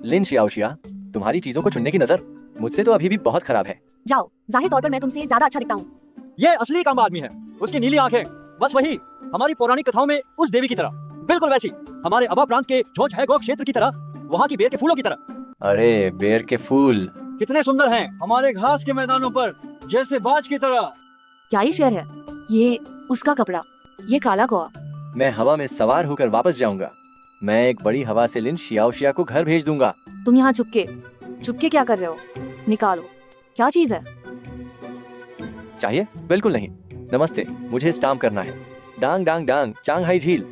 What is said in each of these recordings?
लिन शियाओशिया, तुम्हारी चीजों को चुनने की नजर मुझसे तो अभी भी बहुत खराब है। जाओ, जाहिर तौर पर मैं तुमसे ज्यादा अच्छा दिखता हूँ। ये असली काम आदमी है, उसकी नीली आंखें, बस वही हमारी पौराणिक कथाओं में उस देवी की तरह, बिल्कुल वैसी, हमारे अबा प्रांत के झोझैगो क्षेत्र की तरह, वहाँ की बेर के फूलों की तरह। अरे बेर के फूल कितने सुंदर हैं हमारे घास के मैदानों पर, जैसे बाज की तरह। क्या ये शेर है? ये उसका कपड़ा, ये काला कौआ। मैं हवा में सवार होकर वापस जाऊंगा। मैं एक बड़ी हवा से लिन शियाओशिया को घर भेज दूंगा। तुम यहाँ चुपके क्या कर रहे हो? निकालो, क्या चीज है? चाहिए? बिल्कुल नहीं। नमस्ते, मुझे स्टाम्प करना है। डांग डांग डांग, चांगहाई झील।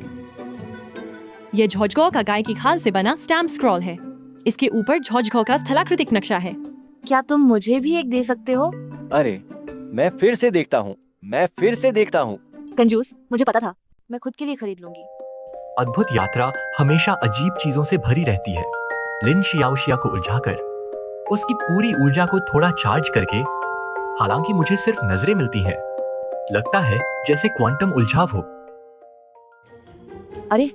ये झोझगो का गाय की खाल से बना स्टैम्प स्क्रॉल है। इसके ऊपर झोझगो का स्थलाकृतिक नक्शा है। क्या तुम मुझे भी एक दे सकते हो? अरे मैं फिर से देखता हूँ। कंजूस, मुझे पता था, मैं खुद के लिए खरीद लूंगी। अद्भुत यात्रा हमेशा अजीब चीजों से भरी रहती है। लिन शियाओशिया को उलझाकर उसकी पूरी ऊर्जा को थोड़ा चार्ज करके, हालांकि मुझे सिर्फ नजरें मिलती हैं, लगता है जैसे क्वांटम उलझाव हो। अरे,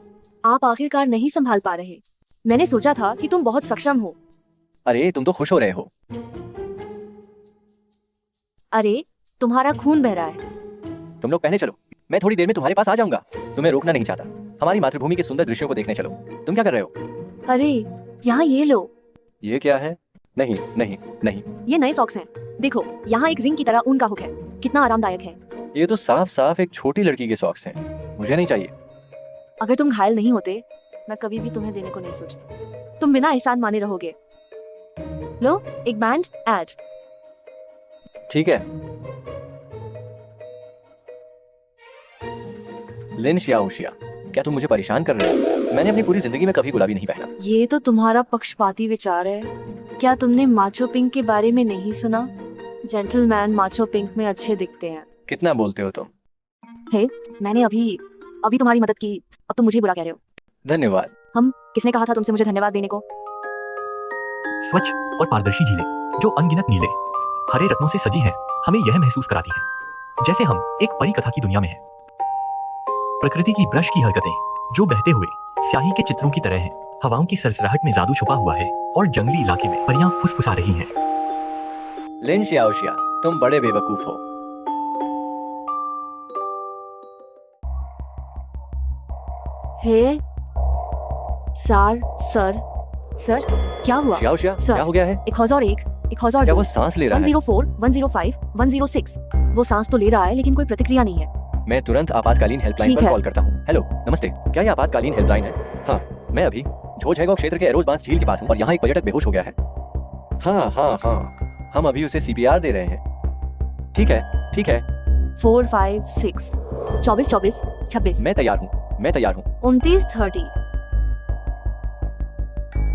आप आखिरकार नहीं संभाल पा रहे। मैंने सोचा था कि तुम बहुत सक्षम हो। अरे तुम तो खुश हो रहे हो। अरे, तुम्हारा खून बह रहा है। तुम लोग पहले चलो, मैं थोड़ी देर में तुम्हारे पास आ जाऊंगा। तुम्हें रोकना नहीं चाहता। हमारी मातृभूमि के सुंदर दृश्यों को देखने चलो। तुम क्या कर रहे हो? अरे, यहाँ ये लो। ये क्या है? नहीं नहीं नहीं, ये नए सॉक्स हैं। देखो, यहाँ एक रिंग की तरह ऊन का हुक है। कितना आरामदायक है। ये तो साफ साफ एक छोटी लड़की के सॉक्स हैं। मुझे नहीं चाहिए। अगर तुम घायल नहीं होते, मैं कभी भी तुम्हें देने को नहीं सोचती। तुम बिना एहसान माने रहोगे। लो, एक बैंड ऐड। ठीक है। लिन शियाओशिया, क्या तुम मुझे परेशान कर रहे हो? मैंने अपनी पूरी जिंदगी में कभी गुलाबी नहीं पहना। ये तो तुम्हारा पक्षपाती विचार है। क्या तुमने माचो पिंक के बारे में नहीं सुना? जेंटलमैन माचो पिंक में अच्छे दिखते हैं। कितना बोलते हो तुम? हे, मैंने अभी तुम्हारी मदद की, अब तुम मुझे बुरा कह रहे हो। धन्यवाद। किसने कहा था तुमसे मुझे धन्यवाद देने को? स्वच्छ और पारदर्शी झीलें जो अनगिनत नीले हरे रत्नों से सजी हैं, हमें यह महसूस कराती हैं जैसे हम एक परी कथा की दुनिया में हैं। प्रकृति की ब्रश की हरकतें जो बहते हुए स्याही के चित्रों की तरह हैं। हवाओं की सरसराहट में जादू छुपा हुआ है और जंगली इलाके में परियां फुसफुसा रही हैं। लिन शियाओशिया, तुम बड़े बेवकूफ हो। हे सर, क्या हुआ? शियाओशिया, सर, क्या हो गया है? 1001, 1002, क्या वो सांस ले रहा है? 104, 105, 106। वो सांस तो ले रहा है, लेकिन कोई प्रतिक्रिया नहीं है। मैं तुरंत आपातकालीन हेल्पलाइन ठीक पर है। कॉल करता हूँ। हेलो, नमस्ते, क्या ये आपातकालीन हेल्पलाइन है? हाँ, मैं अभी झोझैगो क्षेत्र के एरोज बांस झील के पास हूँ और यहाँ एक पर्यटक बेहोश हो गया है। हाँ, हम अभी उसे CPR दे रहे हैं। ठीक है। 4, 5, 6, 24, 24, 26, मैं तैयार हूँ। 29, 30।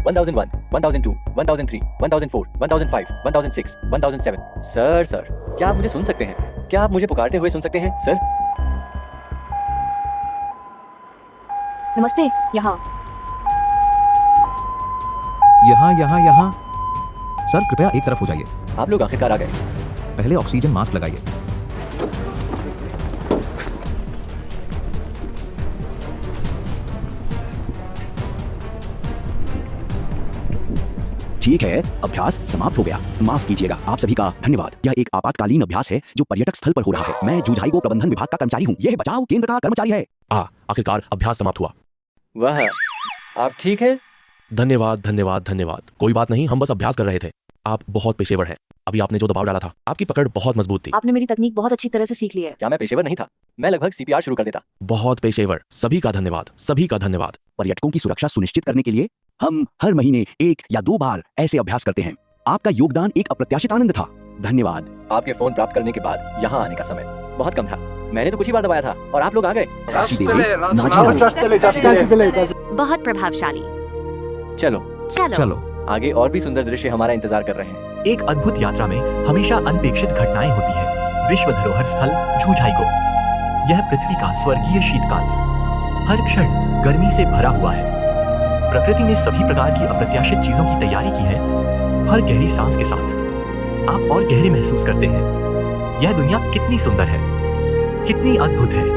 1001, 1002, 1003, 1004, 1005, 1006, 1007। सर, क्या आप मुझे सुन सकते हैं? क्या आप मुझे पुकारते हुए सुन सकते हैं, सर? नमस्ते, यहाँ। सर कृपया एक तरफ हो जाइए। आप लोग आखिरकार आ गए। पहले ऑक्सीजन मास्क लगाइए। ठीक है, अभ्यास समाप्त हो गया। माफ कीजिएगा, आप सभी का धन्यवाद। यह एक आपातकालीन अभ्यास है जो पर्यटक स्थल पर हो रहा है। मैं झोझैगो प्रबंधन विभाग का कर्मचारी हूँ। यह बचाव केंद्र का कर्मचारी है। आखिरकार अभ्यास समाप्त हुआ। वाह, आप ठीक हैं? धन्यवाद। कोई बात नहीं, हम बस अभ्यास कर रहे थे। आप बहुत पेशेवर हैं। अभी आपने जो दबाव डाला था, आपकी पकड़ बहुत मजबूत थी। आपने मेरी तकनीक बहुत अच्छी तरह से सीख ली है। क्या मैं पेशेवर नहीं था? मैं लगभग CPR शुरू कर देता। बहुत पेशेवर। सभी का धन्यवाद। पर्यटकों की सुरक्षा सुनिश्चित करने के लिए हम हर महीने 1 या 2 बार ऐसे अभ्यास करते हैं। आपका योगदान एक अप्रत्याशित आनंद था। धन्यवाद। आपके फोन प्राप्त करने के बाद यहाँ आने का समय बहुत कम था। मैंने तो कुछ ही बार दबाया था और आप लोग आ गए। बहुत प्रभावशाली। चलो, आगे और भी सुंदर दृश्य हमारा इंतजार कर रहे हैं। एक अद्भुत यात्रा में हमेशा अनपेक्षित घटनाएं होती हैं। विश्व धरोहर स्थल झोझैगो, यह पृथ्वी का स्वर्गीय शीतकाल, हर क्षण गर्मी से भरा हुआ है। प्रकृति ने सभी प्रकार की अप्रत्याशित चीजों की तैयारी की है। हर गहरी सांस के साथ आप और गहरे महसूस करते हैं। यह दुनिया कितनी सुंदर है, कितनी अद्भुत है।